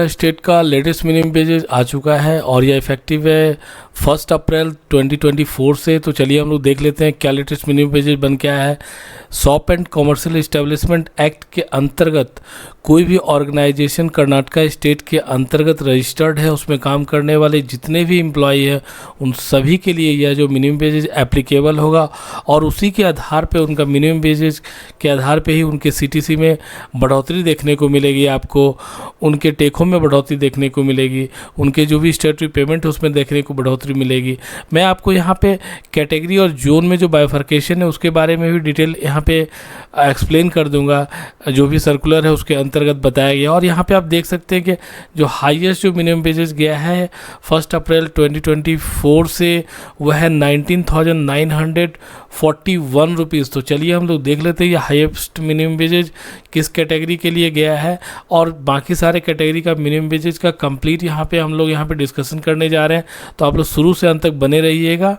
State का latest minimum wages आ चुका है और यह इफेक्टिव है 1 अप्रैल 2024 से। तो चलिए हम लोग देख लेते हैं क्या लेटेस्ट मिनिमम वेजेस बन के आया है। Shop and commercial establishment act के अंतर्गत कोई भी ऑर्गेनाइजेशन कर्नाटका स्टेट के अंतर्गत रजिस्टर्ड है, उसमें काम करने वाले जितने भी एम्प्लॉई हैं उन सभी के लिए यह जो मिनिमम वेजेस एप्लीकेबल होगा और उसी के आधार पे उनका मिनिमम वेजेस के आधार पे ही उनके सीटीसी में बढ़ोतरी देखने को मिलेगी, आपको उनके टेकों में बढ़ोतरी देखने को मिलेगी, उनके जो भी स्टेटरी पेमेंट है उसमें देखने को बढ़ोतरी मिलेगी। मैं आपको यहाँ पे कैटेगरी और जोन में जो बाइफर्केशन है उसके बारे में भी डिटेल यहाँ पे एक्सप्लेन कर दूंगा, जो भी सर्कुलर है उसके अंतर्गत बताया गया। और यहाँ पे आप देख सकते हैं कि जो हाईएस्ट जो मिनिमम वेजेस गया है 1 अप्रैल 2024 से वह है 19,941 रुपीज़। तो चलिए हम लोग देख लेते हैं ये हाईएस्ट मिनिमम वेजेज किस कैटेगरी के लिए गया है और बाकी सारे कैटेगरी का मिनिमम वेजेज का कंप्लीट यहाँ पे हम लोग यहाँ पे डिस्कशन करने जा रहे हैं। तो आप लोग शुरू से अंत तक बने रहिएगा।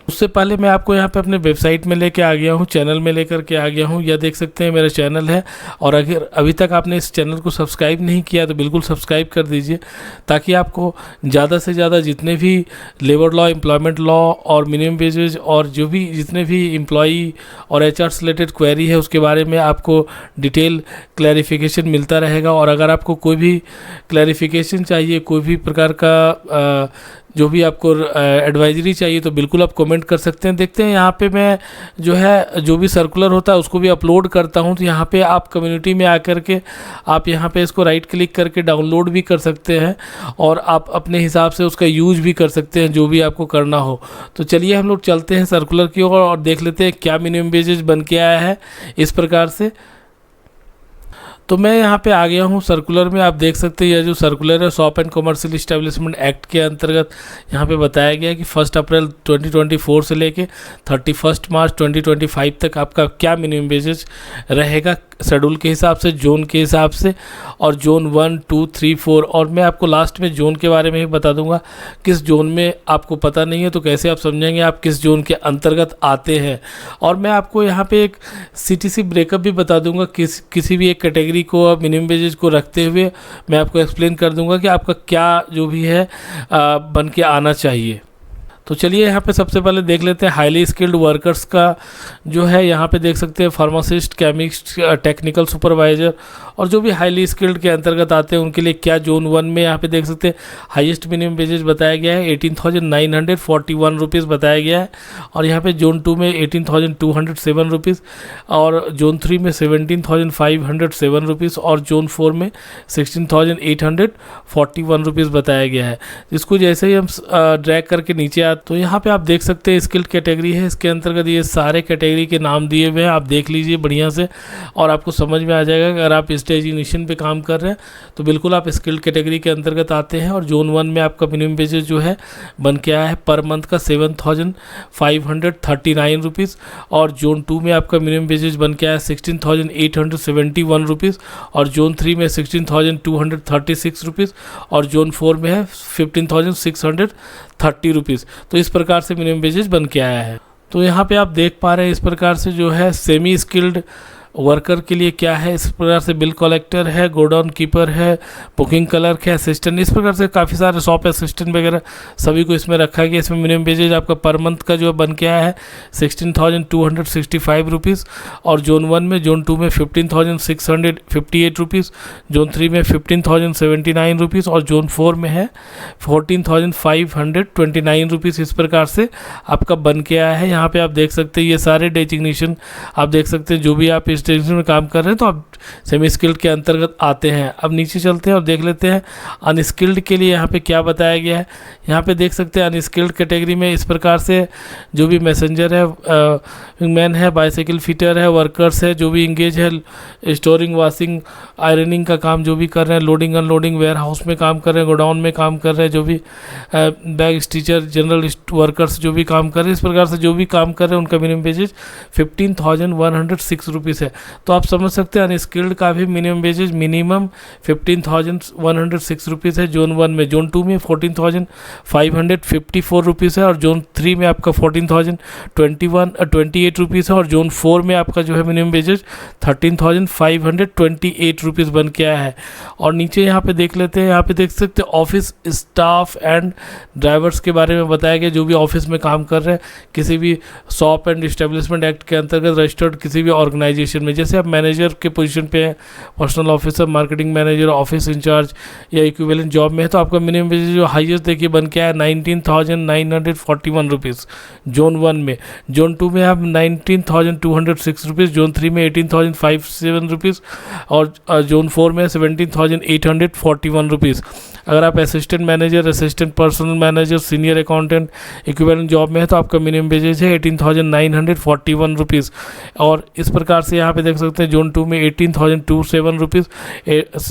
उससे पहले मैं आपको यहाँ पे अपने वेबसाइट में लेके आ गया हूँ, चैनल में लेकर के आ गया हूँ। यह देख सकते हैं मेरा चैनल है और अगर अभी तक आपने इस चैनल को सब्सक्राइब नहीं किया तो बिल्कुल सब्सक्राइब कर दीजिए, ताकि आपको ज़्यादा से ज़्यादा जितने भी लेबर लॉ, एम्प्लॉयमेंट लॉ और मिनिमम वेजेज और जो भी जितने भी एम्प्लॉई और एचआर से रिलेटेड क्वेरी है उसके बारे में आपको डिटेल क्लैरिफिकेशन मिलता रहेगा। और अगर आपको कोई भी क्लैरिफिकेशन चाहिए, कोई भी प्रकार का जो भी आपको एडवाइजरी चाहिए तो बिल्कुल आप कमेंट कर सकते हैं। देखते हैं यहाँ पे मैं जो है जो भी सर्कुलर होता है उसको भी अपलोड करता हूँ। तो यहाँ पे आप कम्युनिटी में आकर के आप यहाँ पे इसको राइट क्लिक करके डाउनलोड भी कर सकते हैं और आप अपने हिसाब से उसका यूज भी कर सकते हैं, जो भी आपको करना हो। तो चलिए हम लोग चलते हैं सर्कुलर की ओर और देख लेते हैं क्या मिनिमम वेजेस बन के आया है इस प्रकार से। तो मैं यहाँ पे आ गया हूँ सर्कुलर में। आप देख सकते हैं यह जो सर्कुलर है shop and commercial establishment act के अंतर्गत यहाँ पे बताया गया कि 1 अप्रैल 2024 से लेके 31 मार्च 2025 तक आपका क्या मिनिमम वेजेस रहेगा शेड्यूल के हिसाब से, जोन के हिसाब से, और जोन 1, 2, 3, 4। और मैं आपको लास्ट में जोन के बारे में भी बता दूंगा। किस जोन में आपको पता नहीं है तो कैसे आप समझेंगे आप किस जोन के अंतर्गत आते हैं। और मैं आपको यहाँ पे एक सीटीसी ब्रेकअप भी बता दूंगा, किसी भी एक कैटेगरी को मिनिमम वेजेज को रखते हुए मैं आपको एक्सप्लेन कर दूंगा कि आपका क्या जो भी है बन के आना चाहिए। तो चलिए यहाँ पे सबसे पहले देख लेते हैं हाईली स्किल्ड वर्कर्स का जो है। यहाँ पे देख सकते हैं फार्मासिस्ट, केमिस्ट, टेक्निकल सुपरवाइजर और जो भी हाईली स्किल्ड के अंतर्गत आते हैं उनके लिए क्या जोन 1 में यहाँ पे देख सकते हैं हाईएस्ट मिनिमम वेजेस बताया गया है 18,941 रुपीज़ बताया गया है। और यहाँ पे जोन 2 में 18,207 रुपीज़ और जोन 3 में 17,507 रुपीज़ और जोन 4 में 16,841 रुपीज़ बताया गया है। इसको जैसे ही हम ड्रैग करके नीचे तो यहाँ पे आप देख सकते हैं स्किल्ड कैटेगरी है, इसके अंतर्गत ये सारे कैटेगरी के नाम दिए हुए हैं। आप देख लीजिए बढ़िया से और आपको समझ में आ जाएगा। अगर आप इस डेजिग्नेशन पे काम कर रहे हैं तो बिल्कुल आप स्किल्ड कैटेगरी के अंतर्गत आते हैं। और जोन 1 में आपका मिनिमम वेजेस जो है बन के आया है पर मंथ का 7,539 रुपीज़ और जोन 2 में आपका मिनिमम वेजेस बन के आया 16,871 रुपीज़ और जोन 3 में 16,236 रुपीज़ और जोन 4 में है 15,630 रुपीज़। तो इस प्रकार से मिनिमम वेजेस बन के आया है। तो यहाँ पे आप देख पा रहे हैं इस प्रकार से जो है सेमी स्किल्ड वर्कर के लिए क्या है। इस प्रकार से बिल कलेक्टर है, गोडाउन कीपर है, बुकिंग क्लर्क है, असिस्टेंट, इस प्रकार से काफ़ी सारे शॉप असिस्टेंट वगैरह सभी को इसमें रखा गया। इसमें मिनिमम वेजेज आपका पर मंथ का जो बन के आया है 16,265 रुपीज़ और जोन 1 में, जोन 2 में 15,658 रुपीज़, जोन 3 में 15,079 रुपीज़ और जोन 4 में है 14,529 रुपीज़। इस प्रकार से आपका बन के आया है। यहाँ पे आप देख सकते हैं ये सारे डेजिग्नेशन आप देख सकते हैं। जो भी आप स्टेशन में काम कर रहे हैं तो आप सेमी स्किल्ड के अंतर्गत आते हैं। अब नीचे चलते हैं और देख लेते हैं अनस्किल्ड के लिए यहाँ पे क्या बताया गया है। यहाँ पे देख सकते हैं अनस्किल्ड कैटेगरी में इस प्रकार से जो भी मैसेंजर है, मैन है, बाइसाइकिल फिटर है, वर्कर्स है, जो भी इंगेज है, स्टोरिंग, वॉशिंग, आयरनिंग का काम जो भी कर रहे हैं, लोडिंग अनलोडिंग, वेयर हाउस में काम कर रहे हैं, गोडाउन में काम कर रहे हैं, जो भी बैग स्टीचर, जनरल वर्कर्स जो भी काम कर रहे हैं, इस प्रकार से जो भी काम कर रहे हैं उनका मिनिमम वेजेज 15,106 रुपीज़ है। तो आप समझ सकते हैं अनस्किल्ड का भी मिनिमम वेजेज मिनिमम 15,106 रुपीज़ है जोन 1 में। जोन 2 में 14,554 रुपीज़ है और जोन 3 में आपका 14,028 रुपीज़ है और जोन 4 में आपका जो है मिनिमम वेजेज 13,528 रुपीज़ बन के आया है। और नीचे यहाँ पे देख लेते हैं, यहाँ पे देख सकते हैं ऑफिस स्टाफ एंड ड्राइवर्स के बारे में बताया गया, जो भी ऑफिस में काम कर रहे हैं किसी भी शॉप एंड इस्टेब्लिशमेंट एक्ट के अंतर्गत रजिस्टर्ड किसी भी ऑर्गेनाइजेशन में। जैसे आप मैनेजर के पोजीशन पे हैं, personal officer, marketing manager, office incharge या इक्विवेलेंट जॉब में है, तो आपका मिनिमम वेज जो हाईएस्ट देखिए बन के आया 19,941 रुपीज़ जोन 1 में। जोन 2 में आप 19,206 रुपीज़, जोन 3 में 18,057 रुपीज़ और जोन 4 में 17,841 रुपीज़। अगर आप assistant manager, assistant personal manager, senior accountant equivalent job में है तो आपका मिनिमम वेजेज है 18,941 रुपीज़। और इस प्रकार से यहाँ पे देख सकते हैं जोन 2 में 18,027 रुपीज़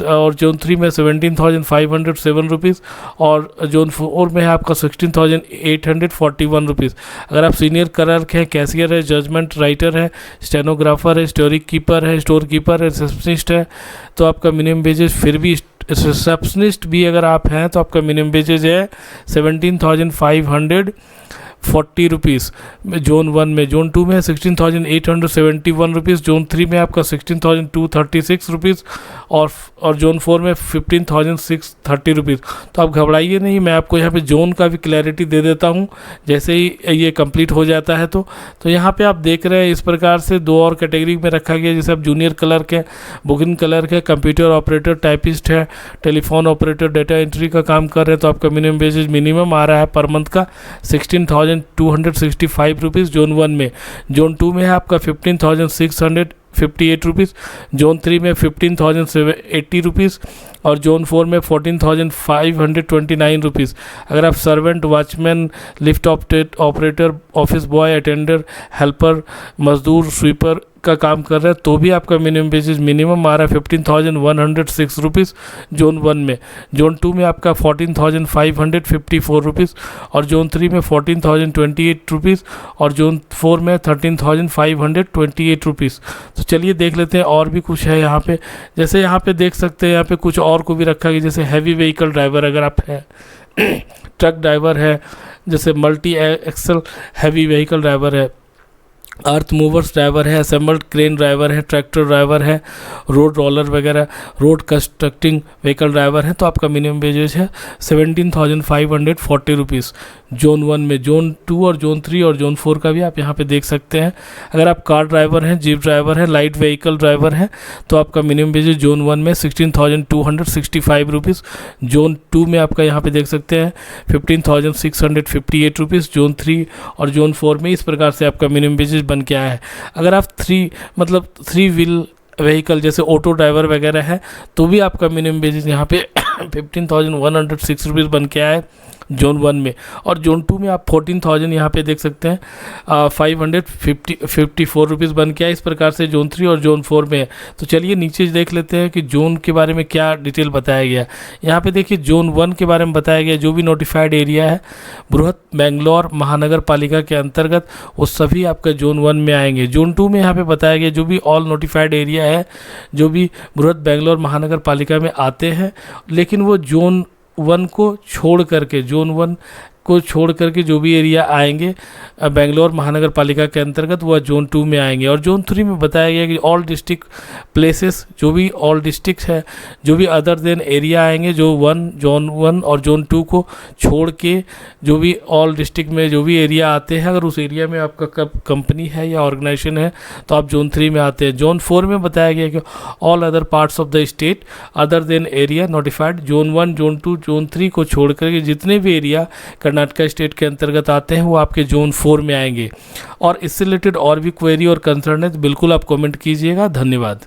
और जोन 3 में 17,507 रुपीज़ और जोन 4 में है आपका 16,841 रुपीज़। अगर आप सीनियर क्लर्क हैं, कैशियर है, जजमेंट राइटर है, स्टेनोग्राफर है, स्टोरी कीपर है, स्टोर कीपर है, रिसेप्शनिस्ट है, तो आपका मिनिमम वेजेज फिर भी रिसेप्शनिस्ट भी अगर आप हैं तो आपका मिनिमम वेजेज है 17,540 रुपीज़ जोन 1 में। जोन 2 में 16,871 रुपीज़, जोन 3 में आपका 16,236 रुपीज़ और जोन 4 में 15,630 रुपीज़। तो आप घबराइए नहीं, मैं आपको यहाँ पे जोन का भी क्लैरिटी दे देता हूँ जैसे ही ये कंप्लीट हो जाता है। तो यहाँ पे आप देख रहे हैं इस प्रकार से दो और कैटेगरी में रखा गया, जैसे आप जूनियर क्लर्क है, बुकिंग क्लर्क है, कंप्यूटर ऑपरेटर, टाइपिस्ट है, टेलीफोन ऑपरेटर, डेटा एंट्री का काम कर रहे हैं, तो आपका मिनिमम वेजेज मिनिमम आ रहा है पर मंथ का 16,265 रुपीज़ जोन 1 में। जोन 2 में है आपका 15,658 रुपीज़, जोन 3 में 15,780 रुपीज़ और जोन 4 में 14,529 रुपीज़। अगर आप servant, watchman, lift operator, office boy, attender, helper, मजदूर, स्वीपर का काम कर रहे हैं तो भी आपका मिनिमम वेजेज मिनिमम आ रहा है 15,106 रुपीज़ जोन 1 में। जोन 2 में आपका 14,554 रुपीज़ और जोन 3 में 14,028 रुपीज़ और जोन 4 में 13,528 रुपीज़। तो चलिए देख लेते हैं और भी कुछ है यहाँ पे। जैसे यहाँ पे देख सकते हैं यहाँ पे कुछ और को भी रखा गया, जैसे हैवी व्हीकल ड्राइवर अगर आप हैं ट्रक ड्राइवर है, जैसे multi axle heavy vehicle driver है, अर्थ मूवर्स ड्राइवर है, असेंबल्ड क्रेन ड्राइवर है, ट्रैक्टर ड्राइवर है, रोड रोलर वगैरह, रोड कंस्ट्रक्टिंग व्हीकल ड्राइवर है, तो आपका मिनिमम वेजेज है 17,540 रुपीज़ जोन 1 में। जोन 2 और जोन 3 और जोन 4 का भी आप यहाँ पे देख सकते हैं। अगर आप कार ड्राइवर हैं, जीप ड्राइवर है, लाइट व्हीकल ड्राइवर है, तो आपका मिनिमम वेजेज जोन 1 में 16,265 रुपीज़, जोन 2 में आपका यहाँ पे देख सकते हैं 15,658 रुपीज़, जोन 3 और जोन 4 में इस प्रकार से आपका मिनिमम वेजेज बन के आया है। अगर आप 3 व्हील व्हीकल जैसे ऑटो ड्राइवर वगैरह है तो भी आपका मिनिमम वेजेज यहाँ पे 15,106 रुपीज़ बन के आया है जोन 1 में। और जोन 2 में आप 14,000 यहाँ पे देख सकते हैं 554 रुपीज़ बन के आया। इस प्रकार से जोन 3 और जोन 4 में है। तो चलिए नीचे देख लेते हैं कि जोन के बारे में क्या डिटेल बताया गया। यहाँ पे देखिए जोन 1 के बारे में बताया गया, जो भी नोटिफाइड एरिया है बृहत बेंगलोर महानगर पालिका के अंतर्गत वो सभी आपका जोन 1 में आएंगे। जोन 2 में यहाँ पे बताया गया जो भी ऑल नोटिफाइड एरिया है जो भी बृहत बेंगलोर महानगर पालिका में आते हैं, लेकिन वो जोन 1 को छोड़ करके जो भी एरिया आएंगे बेंगलोर महानगर पालिका के अंतर्गत वह जोन 2 में आएंगे। और जोन 3 में बताया गया कि ऑल डिस्ट्रिक्ट प्लेसेस, जो भी ऑल डिस्ट्रिक्ट है, जो भी अदर देन एरिया आएंगे जो जोन 1 और जोन 2 को छोड़ के जो भी ऑल डिस्ट्रिक्ट में जो भी एरिया आते हैं, अगर उस एरिया में आपका कंपनी है या ऑर्गेनाइजेशन है तो आप जोन 3 में आते हैं। जोन 4 में बताया गया कि all other parts of the state other than area notified, zone 1, zone 2, zone 3 को छोड़ करके जितने भी एरिया कर्नाटका स्टेट के अंतर्गत आते हैं वो आपके जोन 4 में आएंगे। और इससे रिलेटेड और भी क्वेरी और कंसर्न है तो बिल्कुल आप कमेंट कीजिएगा। धन्यवाद।